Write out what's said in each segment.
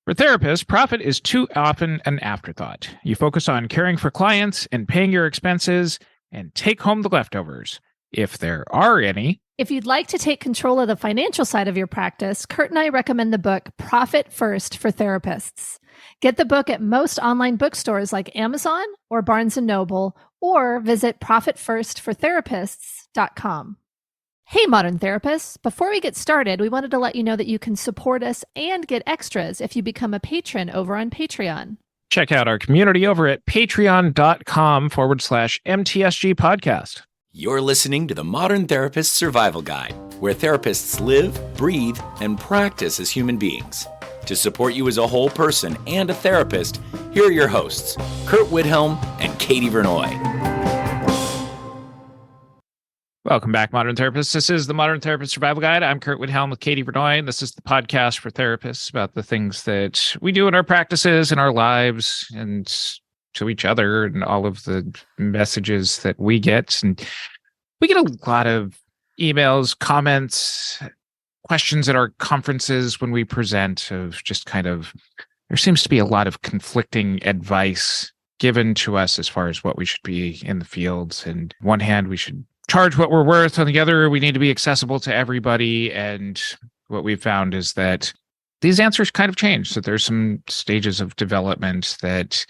For therapists, profit is too often an afterthought. You focus on caring for clients and paying your expenses and take home the leftovers, if there are any. If you'd like to take control of the financial side of your practice, Curt and I recommend the book Profit First for Therapists. Get the book at most online bookstores like Amazon or Barnes & Noble, or visit profitfirstfortherapists.com. Hey, Modern Therapists. Before we get started, we wanted to let you know that you can support us and get extras if you become a patron over on Patreon. Check out our community over at patreon.com/MTSG podcast. You're listening to the Modern Therapist Survival Guide, where therapists live, breathe, and practice as human beings. To support you as a whole person and a therapist, here are your hosts, Curt Widhelm and Katie Vernoy. Welcome back, Modern Therapists. This is the Modern Therapist Survival Guide. I'm Curt Widhelm with Katie Vernoy. This is the podcast for therapists about the things that we do in our practices, in our lives, and to each other, and all of the messages that we get. And we get a lot of emails, comments, questions at our conferences when we present of just kind of, there seems to be a lot of conflicting advice given to us as far as what we should be in the fields. And on one hand, we should charge what we're worth. On the other, we need to be accessible to everybody. And what we've found is that these answers kind of change. So there's some stages of development that,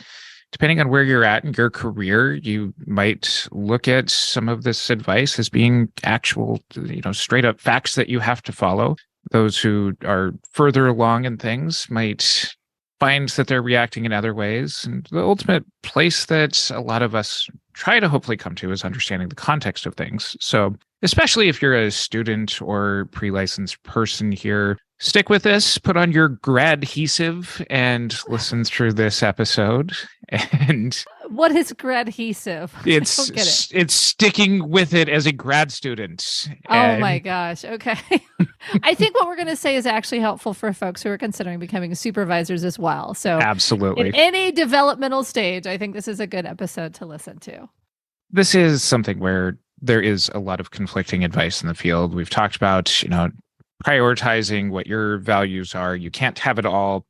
depending on where you're at in your career, you might look at some of this advice as being actual, straight up facts that you have to follow. Those who are further along in things might find that they're reacting in other ways. And the ultimate place that a lot of us try to hopefully come to is understanding the context of things. So especially if you're a student or pre-licensed person here, stick with this, put on your gradhesive and listen through this episode. And what is gradhesive? It's sticking with it as a grad student. Oh my gosh. Okay. I think what we're going to say is actually helpful for folks who are considering becoming supervisors as well. So absolutely. In any developmental stage, I think this is a good episode to listen to. This is something where there is a lot of conflicting advice in the field. We've talked about, prioritizing what your values are. You can't have it all.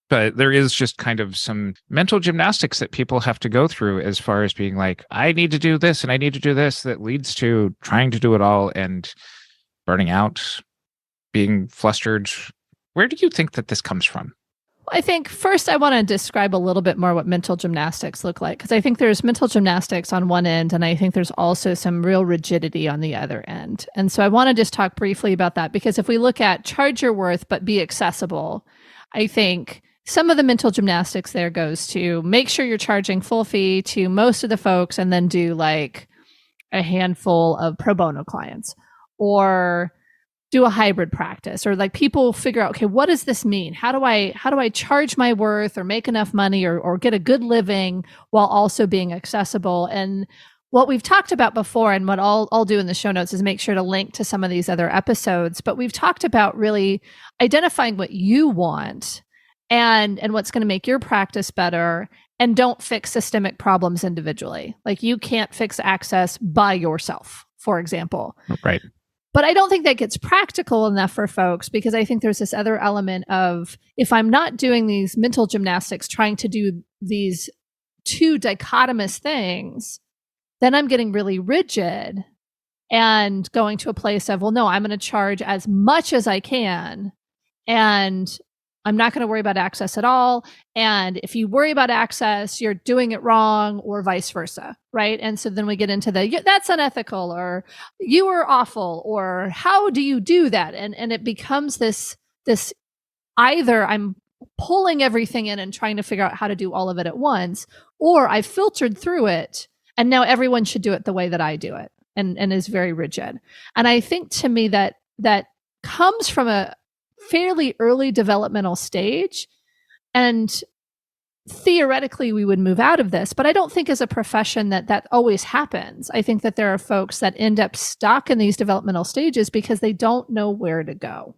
But there is just kind of some mental gymnastics that people have to go through as far as being like, I need to do this and I need to do this, that leads to trying to do it all and burning out, being flustered. Where do you think that this comes from? I think first I want to describe a little bit more what mental gymnastics look like, because I think there's mental gymnastics on one end, and I think there's also some real rigidity on the other end. And so I want to just talk briefly about that, because if we look at charge your worth but be accessible, I think some of the mental gymnastics there goes to make sure you're charging full fee to most of the folks and then do like a handful of pro bono clients, or do a hybrid practice, or like people figure out, okay, what does this mean? How do I charge my worth or make enough money or get a good living while also being accessible? And what we've talked about before, and what I'll do in the show notes, is make sure to link to some of these other episodes. But we've talked about really identifying what you want and what's going to make your practice better, and don't fix systemic problems individually. Like you can't fix access by yourself, for example. Right. But I don't think that gets practical enough for folks, because I think there's this other element of, if I'm not doing these mental gymnastics, trying to do these two dichotomous things, then I'm getting really rigid and going to a place of, well, no, I'm going to charge as much as I can, and I'm not going to worry about access at all. And if you worry about access, you're doing it wrong, or vice versa, right? And so then we get into that's unethical, or you are awful, or how do you do that? And it becomes this either I'm pulling everything in and trying to figure out how to do all of it at once, or I've filtered through it and now everyone should do it the way that I do it, and is very rigid. And I think, to me, that comes from a fairly early developmental stage, and theoretically we would move out of this, but I don't think as a profession that always happens. I think that there are folks that end up stuck in these developmental stages because they don't know where to go.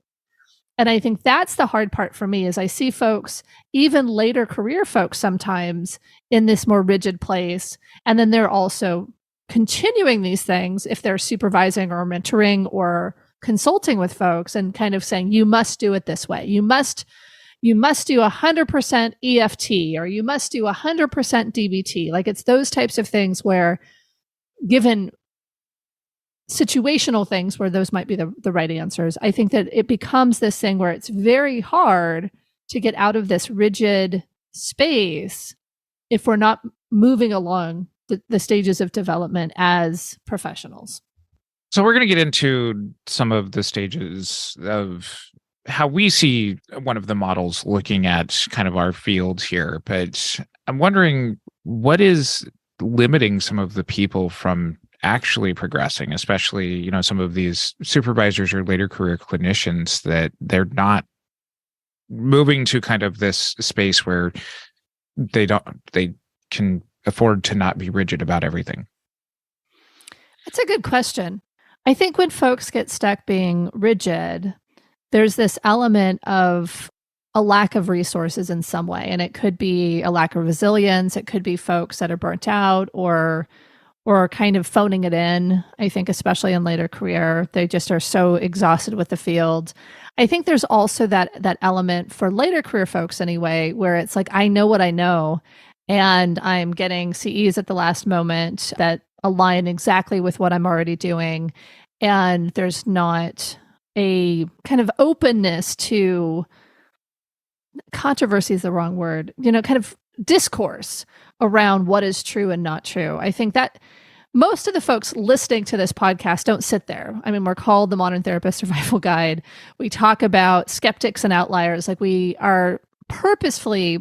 And I think that's the hard part for me, is I see folks, even later career folks, sometimes in this more rigid place, and then they're also continuing these things if they're supervising or mentoring or consulting with folks, and kind of saying, you must do it this way. You must you must do 100% EFT or you must do 100% DBT. Like it's those types of things where given situational things where those might be the right answers, I think that it becomes this thing where it's very hard to get out of this rigid space if we're not moving along the stages of development as professionals. So we're going to get into some of the stages of how we see one of the models looking at kind of our field here. But I'm wondering, what is limiting some of the people from actually progressing, especially, some of these supervisors or later career clinicians, that they're not moving to kind of this space where they can afford to not be rigid about everything? That's a good question. I think when folks get stuck being rigid, there's this element of a lack of resources in some way. And it could be a lack of resilience. It could be folks that are burnt out or kind of phoning it in. I think especially in later career, they just are so exhausted with the field. I think there's also that element for later career folks anyway, where it's like, I know what I know, and I'm getting CEs at the last moment that align exactly with what I'm already doing. And there's not a kind of openness to controversy is the wrong word, kind of discourse around what is true and not true. I think that most of the folks listening to this podcast don't sit there. I mean, we're called the Modern Therapist Survival Guide. We talk about skeptics and outliers. Like we are purposefully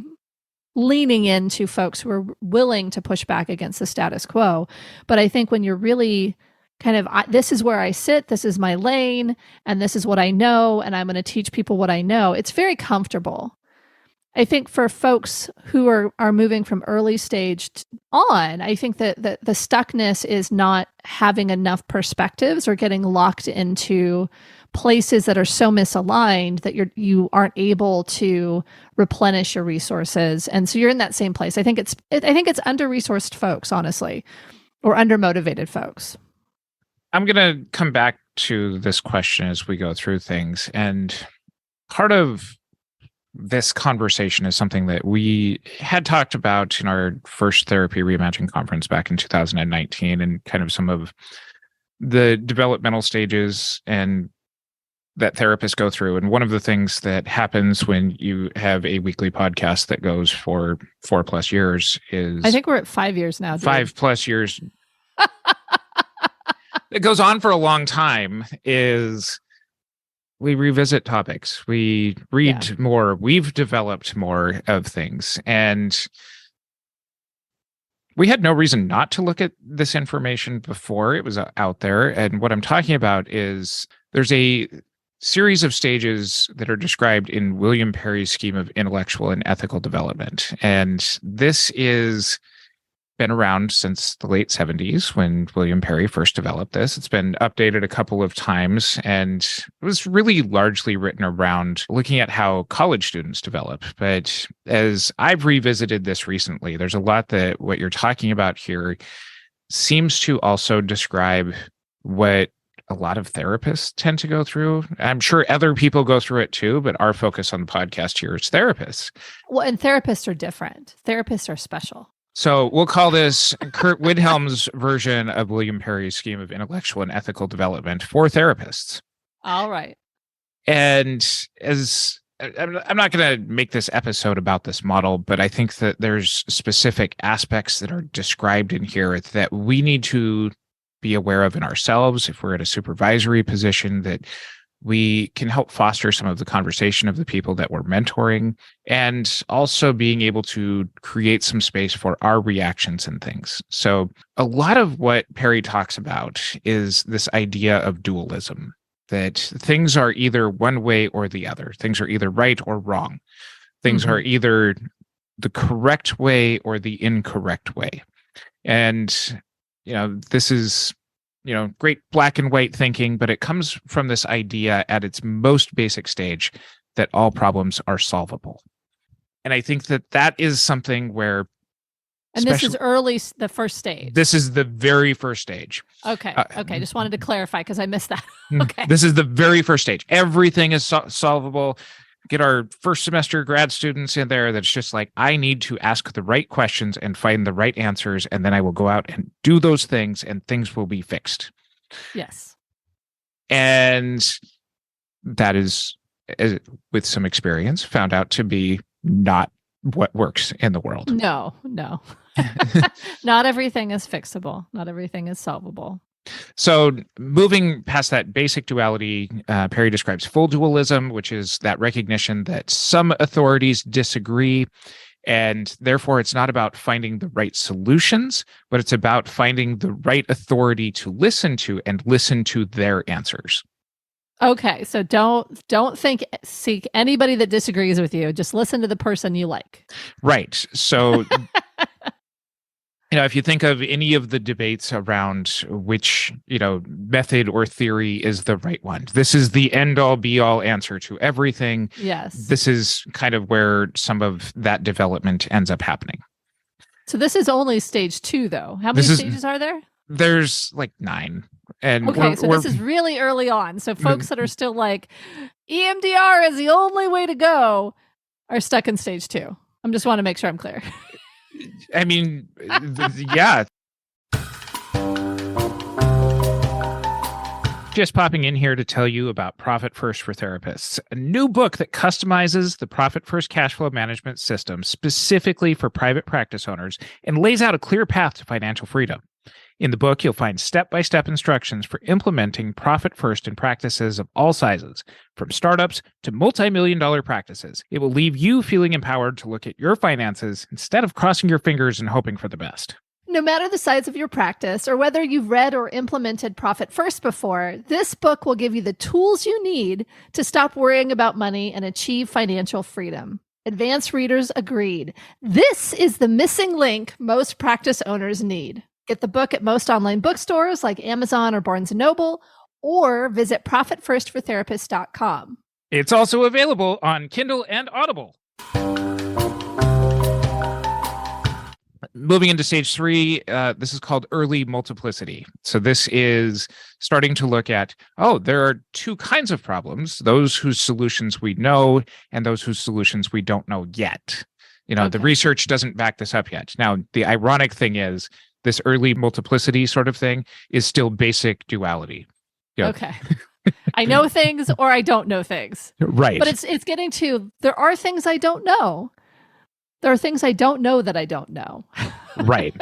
leaning into folks who are willing to push back against the status quo. But I think when you're really kind of, this is where I sit, this is my lane, and this is what I know, and I'm going to teach people what I know, it's very comfortable. I think for folks who are moving from early stage on, I think that the stuckness is not having enough perspectives or getting locked into places that are so misaligned that you aren't able to replenish your resources, and so you're in that same place. I think it's under-resourced folks, honestly, or under-motivated folks. I'm going to come back to this question as we go through things, and part of this conversation is something that we had talked about in our first Therapy Reimagined conference back in 2019, and kind of some of the developmental stages and that therapists go through. And one of the things that happens when you have a weekly podcast that goes for 4+ years is, I think we're at 5 years now. 5+ years. It goes on for a long time, is we revisit topics, we read more, we've developed more of things, and we had no reason not to look at this information before it was out there. And what I'm talking about is there's a series of stages that are described in William Perry's scheme of intellectual and ethical development. And this is been around since the late 70s when William Perry first developed this. It's been updated a couple of times, and it was really largely written around looking at how college students develop. But as I've revisited this recently, there's a lot that what you're talking about here seems to also describe what a lot of therapists tend to go through. I'm sure other people go through it too, but our focus on the podcast here is therapists. Well, and therapists are different. Therapists are special. So we'll call this Curt Widhelm's version of William Perry's scheme of intellectual and ethical development for therapists. All right. And as I'm not going to make this episode about this model, but I think that there's specific aspects that are described in here that we need to be aware of in ourselves if we're at a supervisory position, that we can help foster some of the conversation of the people that we're mentoring, and also being able to create some space for our reactions and things. So a lot of what Perry talks about is this idea of dualism, that things are either one way or the other. Things are either right or wrong. Things are either the correct way or the incorrect way. And, this is great black and white thinking, but it comes from this idea at its most basic stage that all problems are solvable. And I think that is something where... And this is the first stage. This is the very first stage. Okay. Just wanted to clarify because I missed that. Okay. This is the very first stage. Everything is solvable. get our first semester grad students in there that's just like, I need to ask the right questions and find the right answers, and then I will go out and do those things and things will be fixed. Yes. And that is, with some experience, found out to be not what works in the world. No. Not everything is fixable. Not everything is solvable. So moving past that basic duality, Perry describes full dualism, which is that recognition that some authorities disagree, and therefore it's not about finding the right solutions, but it's about finding the right authority to listen to and listen to their answers. Okay, so don't seek anybody that disagrees with you. Just listen to the person you like. Right. So if you think of any of the debates around which, method or theory is the right one, this is the end all be all answer to everything. Yes. This is kind of where some of that development ends up happening. So this is only stage 2, though. How many stages are there? There's like 9. And okay, so this is really early on. So folks that are still like, EMDR is the only way to go, are stuck in stage 2. I just want to make sure I'm clear. I mean, yeah. Just popping in here to tell you about Profit First for Therapists, a new book that customizes the Profit First cash flow management system specifically for private practice owners and lays out a clear path to financial freedom. In the book, you'll find step-by-step instructions for implementing Profit First in practices of all sizes, from startups to multi-million-dollar practices. It will leave you feeling empowered to look at your finances instead of crossing your fingers and hoping for the best. No matter the size of your practice or whether you've read or implemented Profit First before, this book will give you the tools you need to stop worrying about money and achieve financial freedom. Advanced readers agreed. This is the missing link most practice owners need. Get the book at most online bookstores like Amazon or Barnes & Noble, or visit profitfirstfortherapists.com. It's also available on Kindle and Audible. Moving into stage 3, this is called early multiplicity. So this is starting to look at, there are 2 kinds of problems, those whose solutions we know and those whose solutions we don't know yet. The research doesn't back this up yet. Now, the ironic thing is, this early multiplicity sort of thing is still basic duality. Okay. I know things or I don't know things. Right. But it's getting to, there are things I don't know. There are things I don't know that I don't know. Right.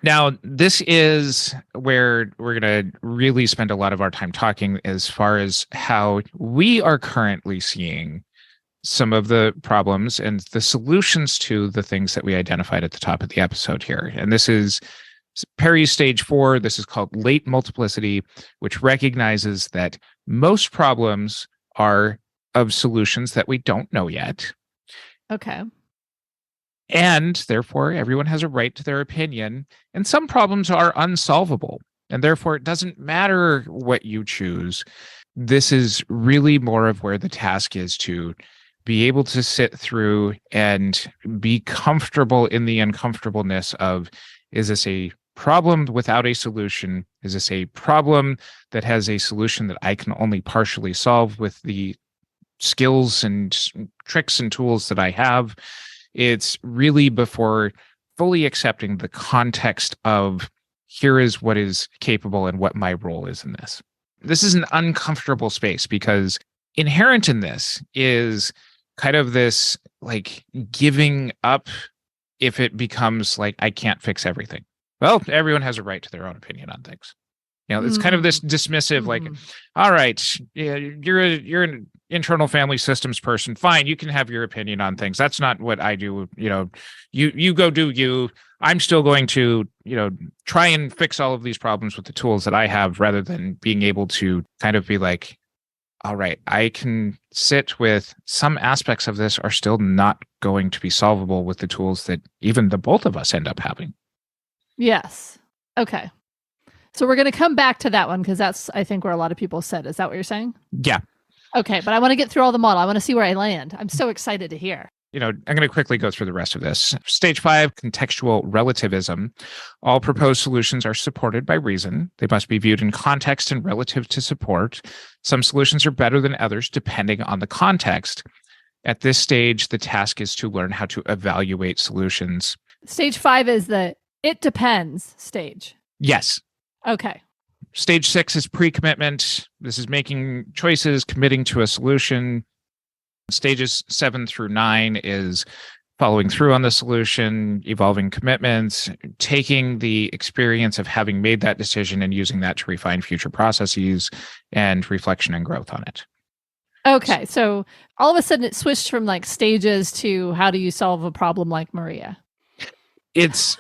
Now, this is where we're going to really spend a lot of our time talking as far as how we are currently seeing some of the problems and the solutions to the things that we identified at the top of the episode here. And this is Perry's stage 4. This is called late multiplicity, which recognizes that most problems are of solutions that we don't know yet. Okay. And therefore, everyone has a right to their opinion. And some problems are unsolvable. And therefore, it doesn't matter what you choose. This is really more of where the task is to be able to sit through and be comfortable in the uncomfortableness of, is this a problem without a solution? Is this a problem that has a solution that I can only partially solve with the skills and tricks and tools that I have? It's really before fully accepting the context of, here is what is capable and what my role is in this. This is an uncomfortable space because inherent in this is kind of this like giving up if it becomes like, I can't fix everything. Well, everyone has a right to their own opinion on things. It's kind of this dismissive, like, all right, you're an internal family systems person. Fine, you can have your opinion on things. That's not what I do. You go do you. I'm still going to, try and fix all of these problems with the tools that I have, rather than being able to kind of be like, all right, I can sit with some aspects of this are still not going to be solvable with the tools that even the both of us end up having. Yes. Okay. So we're going to come back to that one because that's, I think, where a lot of people said. Is that what you're saying? Yeah. Okay, but I want to get through all the model. I want to see where I land. I'm so excited to hear. I'm going to quickly go through the rest of this. Stage 5, contextual relativism. All proposed solutions are supported by reason. They must be viewed in context and relative to support. Some solutions are better than others depending on the context. At this stage, the task is to learn how to evaluate solutions. Stage 5 is the it depends stage. Yes. Okay. Stage 6 is pre-commitment. This is making choices, committing to a solution. Stages 7 through 9 is following through on the solution, evolving commitments, taking the experience of having made that decision and using that to refine future processes and reflection and growth on it. Okay. So all of a sudden it switched from like stages to how do you solve a problem like Maria? It's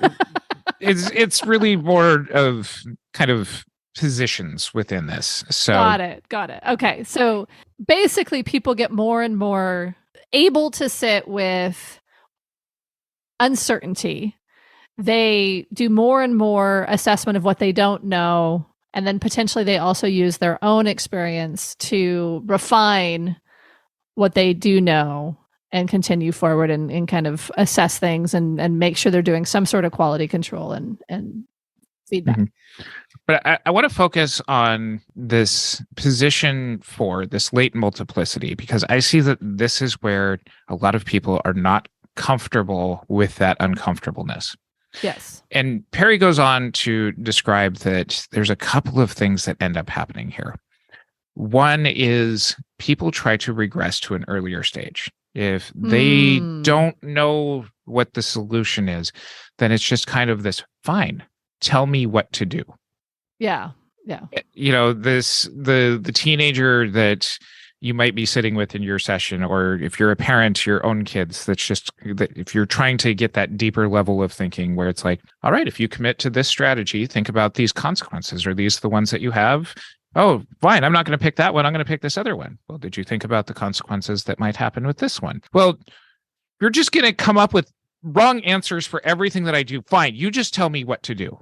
really more of kind of positions within this. So Got it. Okay. So basically people get more and more able to sit with uncertainty. They do more and more assessment of what they don't know. And then potentially they also use their own experience to refine what they do know and continue forward and kind of assess things and make sure they're doing some sort of quality control and feedback. Mm-hmm. But I want to focus on this position for this latent multiplicity, because I see that this is where a lot of people are not comfortable with that uncomfortableness. Yes. And Perry goes on to describe that there's a couple of things that end up happening here. One is people try to regress to an earlier stage. If they don't know what the solution is, then it's just kind of this, fine, tell me what to do. Yeah. The teenager that you might be sitting with in your session, or if you're a parent to your own kids, that's just that if you're trying to get that deeper level of thinking where it's like, all right, if you commit to this strategy, think about these consequences. Are these the ones that you have? Oh, fine, I'm not going to pick that one. I'm going to pick this other one. Well, did you think about the consequences that might happen with this one? Well, you're just going to come up with wrong answers for everything that I do. Fine, you just tell me what to do.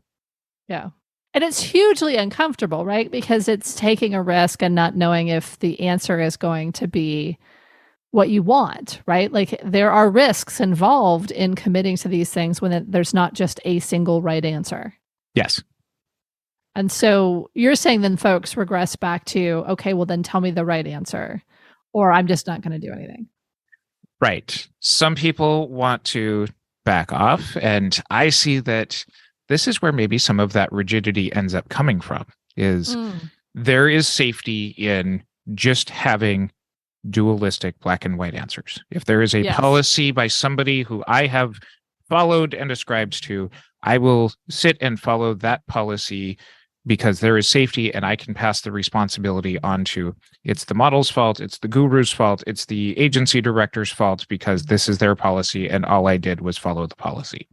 Yeah. And it's hugely uncomfortable, right? Because it's taking a risk and not knowing if the answer is going to be what you want, right? Like there are risks involved in committing to these things when there's not just a single right answer. Yes. And so you're saying then folks regress back to, okay, well then tell me the right answer, or I'm just not going to do anything. Right. Some people want to back off, and I see that this is where maybe some of that rigidity ends up coming from, is there is safety in just having dualistic black and white answers. If there is a policy by somebody who I have followed and ascribed to, I will sit and follow that policy because there is safety and I can pass the responsibility on to, it's the model's fault, it's the guru's fault, it's the agency director's fault because this is their policy and all I did was follow the policy.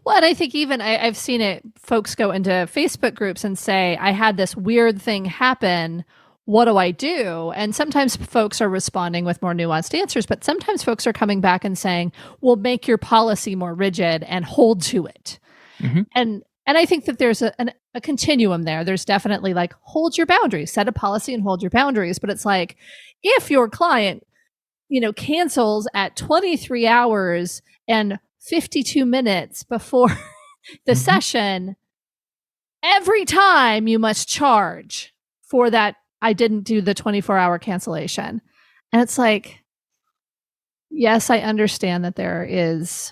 Well, and I think even I've seen it, folks go into Facebook groups and say, I had this weird thing happen. What do I do? And sometimes folks are responding with more nuanced answers, but sometimes folks are coming back and saying, well, make your policy more rigid and hold to it. Mm-hmm. And I think that there's a continuum there. There's definitely like, hold your boundaries, set a policy and hold your boundaries. But it's like, if your client, cancels at 23 hours and 52 minutes before the session, every time you must charge for that. I didn't do the 24-hour cancellation. And it's like, yes, I understand that there is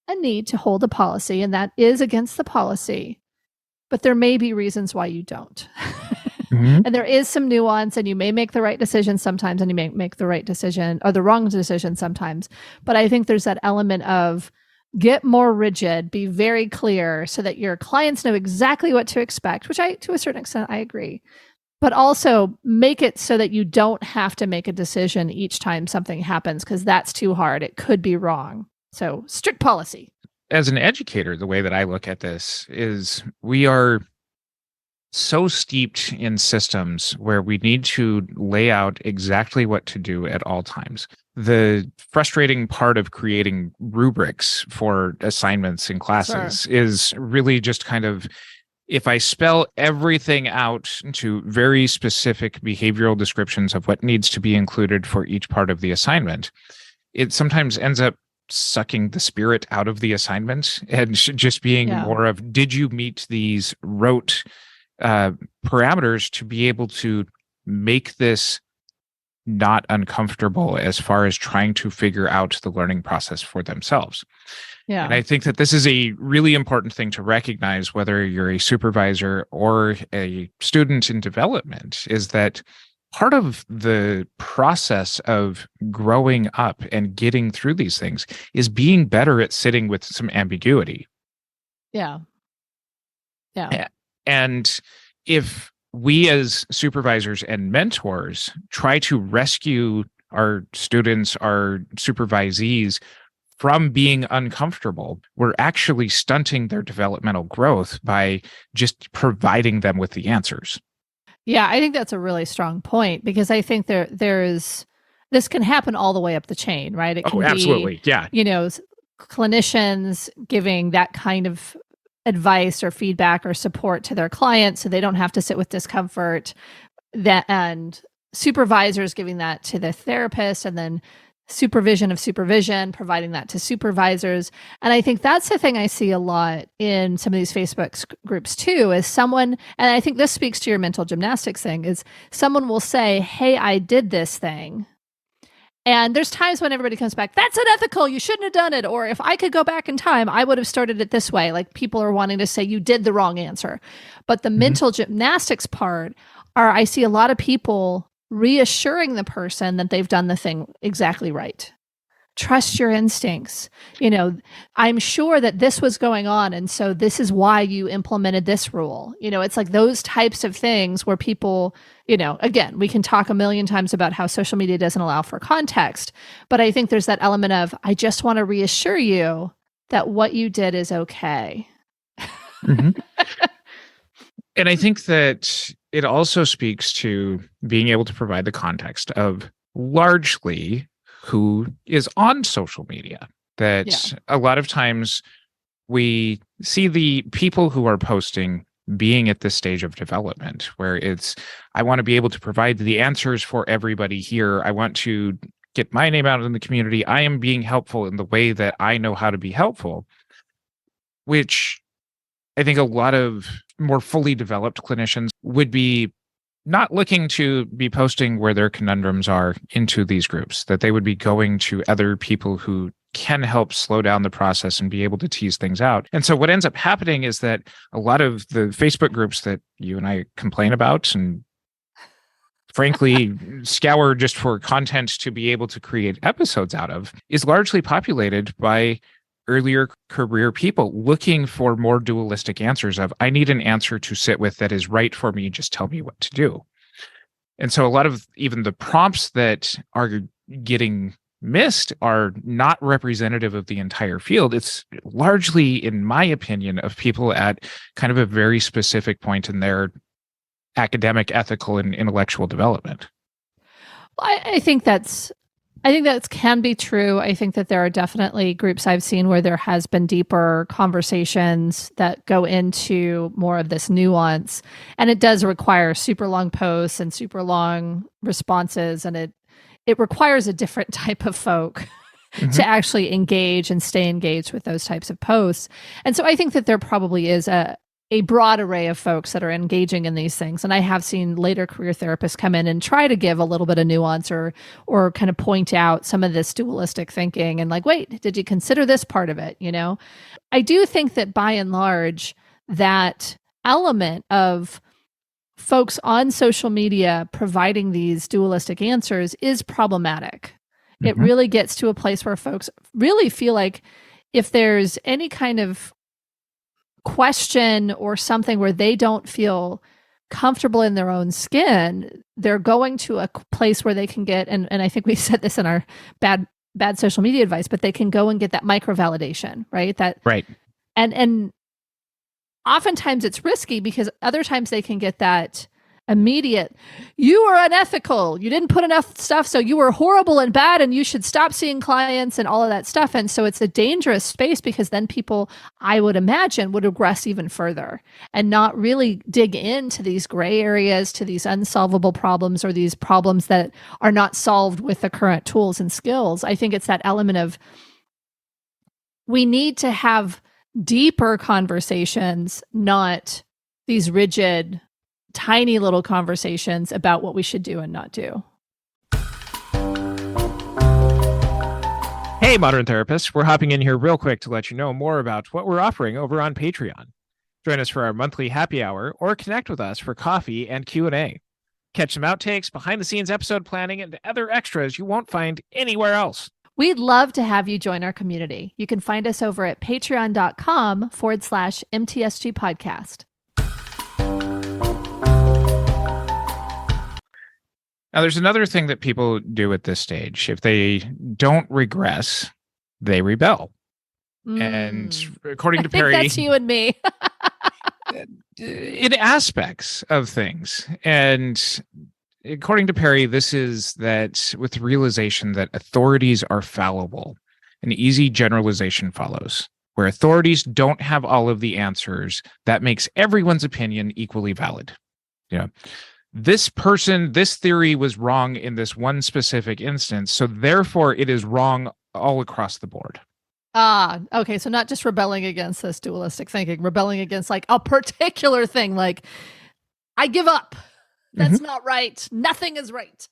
a need to hold a policy and that is against the policy, but there may be reasons why you don't. And there is some nuance, and you may make the right decision sometimes and you may make the right decision or the wrong decision sometimes. But I think there's that element of get more rigid, be very clear so that your clients know exactly what to expect, which to a certain extent, I agree. But also make it so that you don't have to make a decision each time something happens, because that's too hard. It could be wrong. So strict policy. As an educator, the way that I look at this is we are so steeped in systems where we need to lay out exactly what to do at all times. The frustrating part of creating rubrics for assignments in classes is really just kind of, if I spell everything out to very specific behavioral descriptions of what needs to be included for each part of the assignment, it sometimes ends up sucking the spirit out of the assignment and just being more of, did you meet these rote parameters to be able to make this not uncomfortable as far as trying to figure out the learning process for themselves. Yeah. And I think that this is a really important thing to recognize, whether you're a supervisor or a student in development, is that part of the process of growing up and getting through these things is being better at sitting with some ambiguity. Yeah. Yeah. And if we as supervisors and mentors try to rescue our students, our supervisees from being uncomfortable, we're actually stunting their developmental growth by just providing them with the answers. Yeah, I think that's a really strong point, because I think this can happen all the way up the chain, right? It can absolutely. Yeah. Clinicians giving that kind of advice or feedback or support to their clients so they don't have to sit with discomfort, and supervisors giving that to the therapist, and then supervision of supervision, providing that to supervisors. And I think that's the thing I see a lot in some of these Facebook groups too, is someone, and I think this speaks to your mental gymnastics thing, is someone will say, hey, I did this thing. And there's times when everybody comes back, that's unethical, you shouldn't have done it. Or if I could go back in time, I would have started it this way. Like, people are wanting to say you did the wrong answer. But the mental gymnastics part I see a lot of people reassuring the person that they've done the thing exactly right. Trust your instincts. I'm sure that this was going on, and so this is why you implemented this rule. It's like those types of things where people, again, we can talk a million times about how social media doesn't allow for context, but I think there's that element of, I just want to reassure you that what you did is okay. And I think that it also speaks to being able to provide the context of largely who is on social media. That a lot of times we see the people who are posting being at this stage of development where it's, I want to be able to provide the answers for everybody here. I want to get my name out in the community. I am being helpful in the way that I know how to be helpful, which I think a lot of more fully developed clinicians would be not looking to be posting where their conundrums are into these groups, that they would be going to other people who can help slow down the process and be able to tease things out. And so what ends up happening is that a lot of the Facebook groups that you and I complain about and frankly scour just for content to be able to create episodes out of is largely populated by earlier career people looking for more dualistic answers of, I need an answer to sit with that is right for me, just tell me what to do. And so a lot of even the prompts that are getting missed are not representative of the entire field. It's largely, in my opinion, of people at kind of a very specific point in their academic, ethical, and intellectual development. Well, I think that can be true. I think that there are definitely groups I've seen where there has been deeper conversations that go into more of this nuance. And it does require super long posts and super long responses. And it requires a different type of folk to actually engage and stay engaged with those types of posts. And so I think that there probably is a broad array of folks that are engaging in these things. And I have seen later career therapists come in and try to give a little bit of nuance or kind of point out some of this dualistic thinking and like, wait, did you consider this part of it? I do think that by and large, that element of folks on social media providing these dualistic answers is problematic. It really gets to a place where folks really feel like if there's any kind of question or something where they don't feel comfortable in their own skin, they're going to a place where they can get, and I think we said this in our bad social media advice, but they can go and get that micro validation, right? Right. And oftentimes it's risky because other times they can get that immediate, you are unethical, you didn't put enough stuff, so you were horrible and bad and you should stop seeing clients and all of that stuff. And so it's a dangerous space because then people, I would imagine, would regress even further and not really dig into these gray areas, to these unsolvable problems or these problems that are not solved with the current tools and skills. I think it's that element of we need to have deeper conversations, not these rigid, tiny little conversations about what we should do and not do. Hey, Modern Therapists, we're hopping in here real quick to let you know more about what we're offering over on Patreon. Join us for our monthly happy hour or connect with us for coffee and Q&A. Catch some outtakes, behind-the-scenes episode planning, and other extras you won't find anywhere else. We'd love to have you join our community. You can find us over at patreon.com/MTSG podcast. Now, there's another thing that people do at this stage. If they don't regress, they rebel. And according to Perry, that's you and me. in aspects of things. And according to Perry, this is that with the realization that authorities are fallible, an easy generalization follows. Where authorities don't have all of the answers, that makes everyone's opinion equally valid. You know, this theory was wrong in this one specific instance, so therefore it is wrong all across the board. Okay. So not just rebelling against this dualistic thinking, rebelling against like a particular thing, like I give up. That's not right. Nothing is right.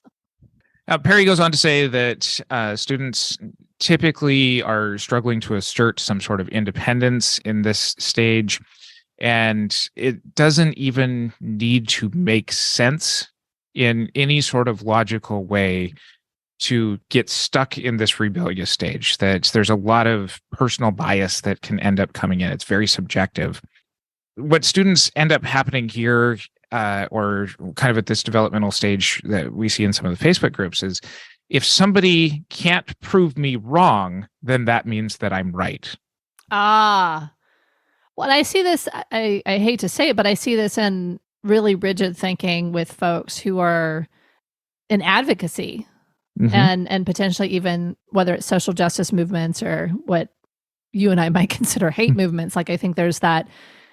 Perry goes on to say that students typically are struggling to assert some sort of independence in this stage, and it doesn't even need to make sense in any sort of logical way to get stuck in this rebellious stage. That there's a lot of personal bias that can end up coming in. It's very subjective. What students end up happening here, or kind of at this developmental stage that we see in some of the Facebook groups, is if somebody can't prove me wrong, then that means that I'm right. Well, I see this, I hate to say it, but I see this in really rigid thinking with folks who are in advocacy and potentially even whether it's social justice movements or what you and I might consider hate movements. Like I think there's that,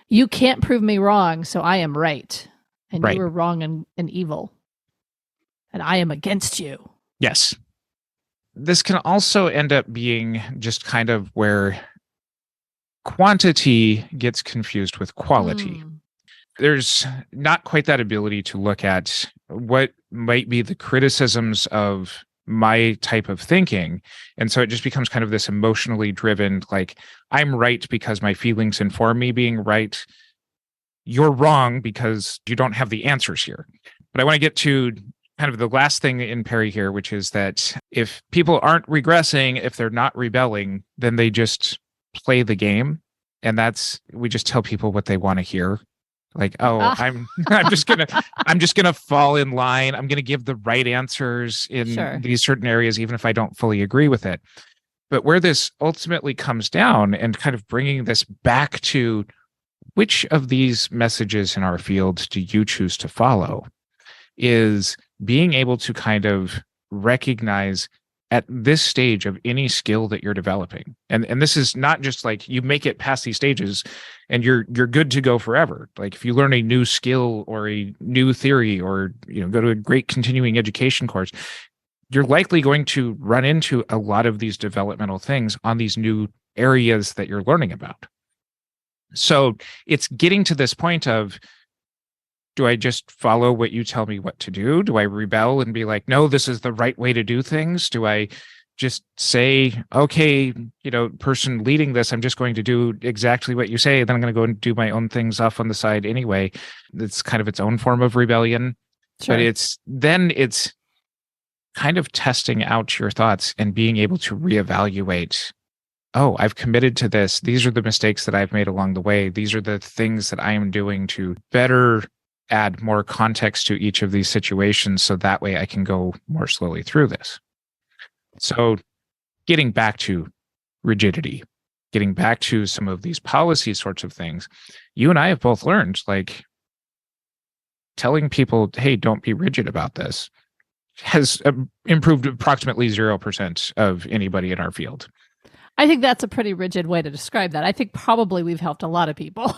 you can't prove me wrong, so I am right. And you were wrong and evil. And I am against you. Yes. This can also end up being just kind of where quantity gets confused with quality. There's not quite that ability to look at what might be the criticisms of my type of thinking. And so it just becomes kind of this emotionally driven, like, I'm right because my feelings inform me being right. You're wrong because you don't have the answers here. But I want to get to kind of the last thing in Perry here, which is that if people aren't regressing, if they're not rebelling, then they just play the game. And we just tell people what they want to hear. Like, I'm just gonna fall in line. I'm gonna give the right answers in these certain areas, even if I don't fully agree with it. But where this ultimately comes down, and kind of bringing this back to which of these messages in our field do you choose to follow, is being able to kind of recognize at this stage of any skill that you're developing. And this is not just like you make it past these stages and you're good to go forever. Like if you learn a new skill or a new theory, or go to a great continuing education course, you're likely going to run into a lot of these developmental things on these new areas that you're learning about. So it's getting to this point of, do I just follow what you tell me what to do? Do I rebel and be like, no, this is the right way to do things? Do I just say, okay, person leading this, I'm just going to do exactly what you say, then I'm going to go and do my own things off on the side anyway? It's kind of its own form of rebellion. Sure. But it's kind of testing out your thoughts and being able to reevaluate. Oh, I've committed to this. These are the mistakes that I've made along the way. These are the things that I am doing to better add more context to each of these situations, so that way I can go more slowly through this. So getting back to rigidity, getting back to some of these policy sorts of things, you and I have both learned, like, telling people, hey, don't be rigid about this, has improved approximately 0% of anybody in our field. I think that's a pretty rigid way to describe that. I think probably we've helped a lot of people.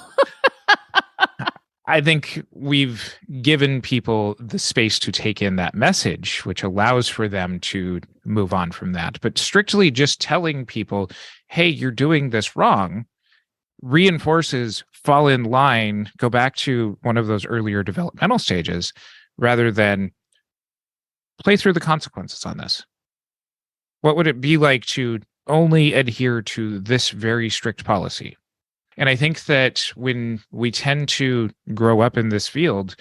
I think we've given people the space to take in that message, which allows for them to move on from that. But strictly just telling people, hey, you're doing this wrong, reinforces fall in line, go back to one of those earlier developmental stages, rather than play through the consequences on this. What would it be like to only adhere to this very strict policy? And I think that when we tend to grow up in this field,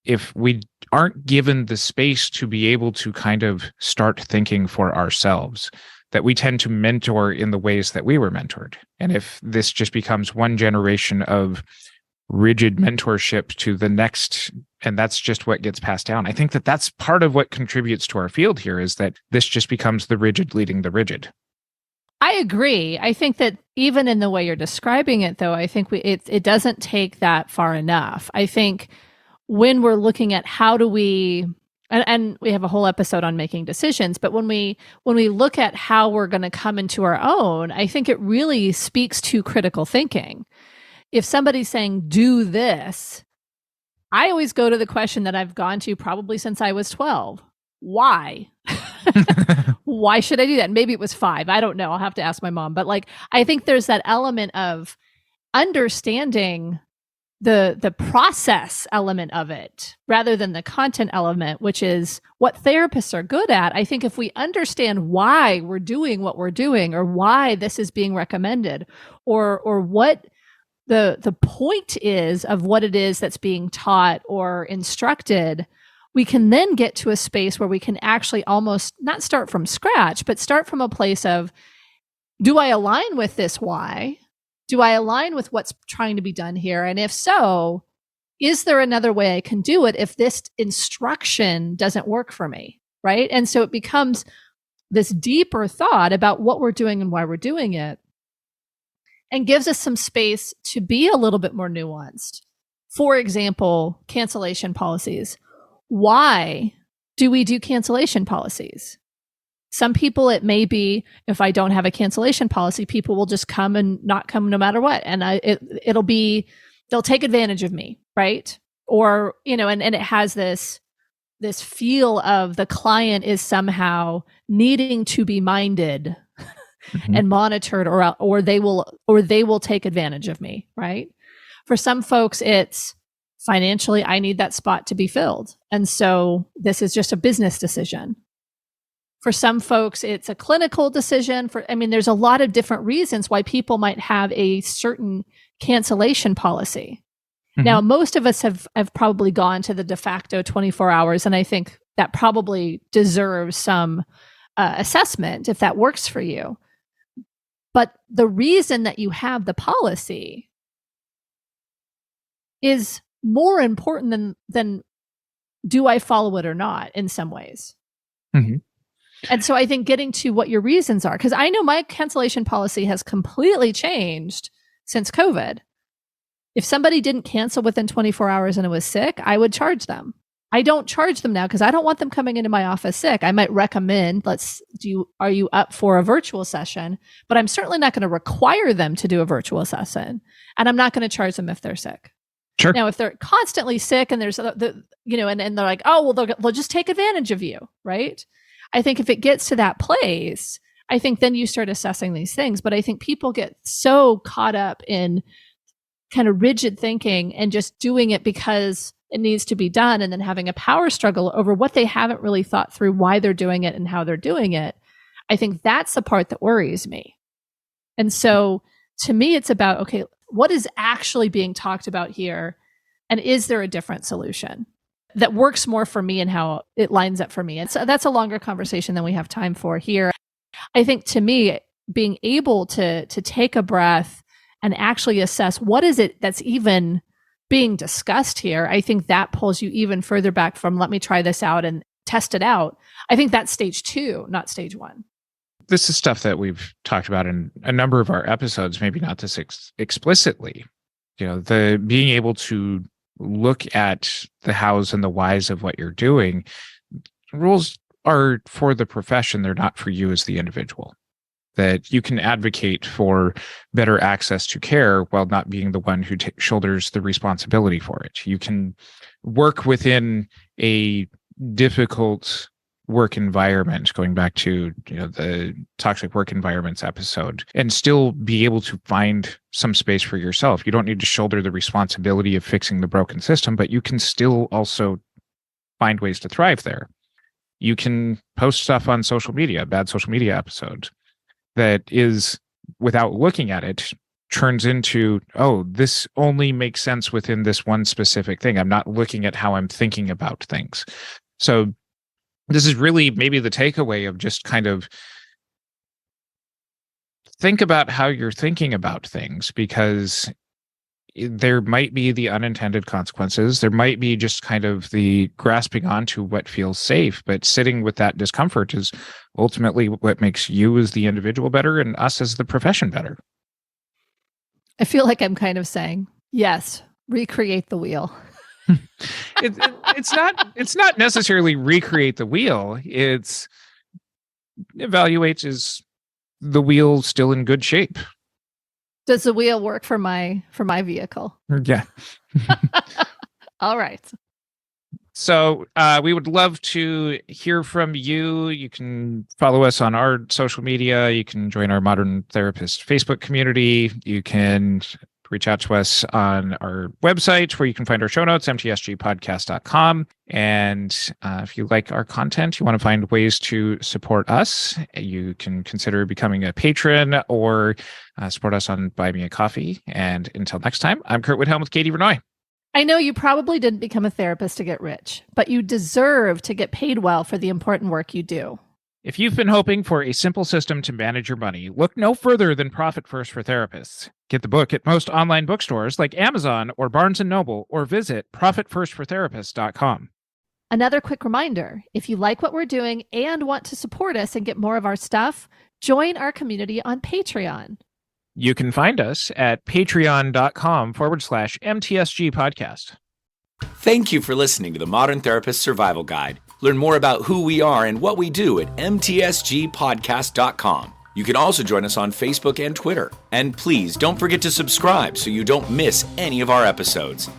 if we aren't given the space to be able to kind of start thinking for ourselves, that we tend to mentor in the ways that we were mentored. And if this just becomes one generation of rigid mentorship to the next, and that's just what gets passed down, I think that that's part of what contributes to our field here, is that this just becomes the rigid leading the rigid. I agree. I think that even in the way you're describing it, though, I think it doesn't take that far enough. I think when we're looking at how do we, and we have a whole episode on making decisions, but when we look at how we're going to come into our own, I think it really speaks to critical thinking. If somebody's saying, do this, I always go to the question that I've gone to probably since I was 12. Why? Why should I do that? Maybe it was 5. I don't know. I'll have to ask my mom. But I think there's that element of understanding the process element of it rather than the content element, which is what therapists are good at. I think if we understand why we're doing what we're doing, or why this is being recommended, or what the point is of what it is that's being taught or instructed, we can then get to a space where we can actually almost not start from scratch, but start from a place of, do I align with this why? Do I align with what's trying to be done here? And if so, is there another way I can do it if this instruction doesn't work for me, right? And so it becomes this deeper thought about what we're doing and why we're doing it, and gives us some space to be a little bit more nuanced. For example, cancellation policies. Why do we do cancellation policies? Some people, it may be, if I don't have a cancellation policy, people will just come and not come no matter what. And it'll be, they'll take advantage of me, right? Or, and it has this feel of the client is somehow needing to be minded and monitored, or they will take advantage of me, right? For some folks, it's financially, I need that spot to be filled. And so this is just a business decision. For some folks, it's a clinical decision. There's a lot of different reasons why people might have a certain cancellation policy. Mm-hmm. Now, most of us have probably gone to the de facto 24 hours, and I think that probably deserves some assessment if that works for you. But the reason that you have the policy is more important than do I follow it or not in some ways. Mm-hmm. And so I think getting to what your reasons are, because I know my cancellation policy has completely changed since COVID. If somebody didn't cancel within 24 hours and it was sick, I would charge them. I don't charge them now because I don't want them coming into my office sick. I might recommend, are you up for a virtual session? But I'm certainly not going to require them to do a virtual session. And I'm not going to charge them if they're sick. Sure. Now, if they're constantly sick and there's, and they're like, oh, well, they'll just take advantage of you, right? I think if it gets to that place, I think then you start assessing these things. But I think people get so caught up in kind of rigid thinking and just doing it because it needs to be done, and then having a power struggle over what they haven't really thought through why they're doing it and how they're doing it. I think that's the part that worries me. And so to me, it's about, okay, what is actually being talked about here? And is there a different solution that works more for me and how it lines up for me? And so that's a longer conversation than we have time for here. I think to me, being able to take a breath and actually assess what is it that's even being discussed here, I think that pulls you even further back from, let me try this out and test it out. I think that's stage 2, not stage 1. This is stuff that we've talked about in a number of our episodes, maybe not this explicitly. The being able to look at the hows and the whys of what you're doing. Rules are for the profession. They're not for you as the individual. That you can advocate for better access to care while not being the one who shoulders the responsibility for it. You can work within a difficult work environment, going back to the toxic work environments episode, and still be able to find some space for yourself. You don't need to shoulder the responsibility of fixing the broken system, but you can still also find ways to thrive there. You can post stuff on social media, a bad social media episode that is, without looking at it, turns into, oh, this only makes sense within this one specific thing. I'm not looking at how I'm thinking about things. So this is really maybe the takeaway of just kind of think about how you're thinking about things, because there might be the unintended consequences. There might be just kind of the grasping onto what feels safe, but sitting with that discomfort is ultimately what makes you as the individual better and us as the profession better. I feel like I'm kind of saying, yes, recreate the wheel. It's not necessarily recreate the wheel. It's evaluate, is the wheel still in good shape? Does the wheel work for my vehicle? Yeah. All right. So we would love to hear from you. You can follow us on our social media. You can join our Modern Therapist Facebook community. You can reach out to us on our website where you can find our show notes, mtsgpodcast.com. And if you like our content, you want to find ways to support us, you can consider becoming a patron or support us on Buy Me a Coffee. And until next time, I'm Curt Widhelm with Katie Vernoy. I know you probably didn't become a therapist to get rich, but you deserve to get paid well for the important work you do. If you've been hoping for a simple system to manage your money, look no further than Profit First for Therapists. Get the book at most online bookstores like Amazon or Barnes & Noble, or visit profitfirstfortherapists.com. Another quick reminder, if you like what we're doing and want to support us and get more of our stuff, join our community on Patreon. You can find us at patreon.com/MTSG podcast. Thank you for listening to the Modern Therapist Survival Guide. Learn more about who we are and what we do at mtsgpodcast.com. You can also join us on Facebook and Twitter. And please don't forget to subscribe so you don't miss any of our episodes.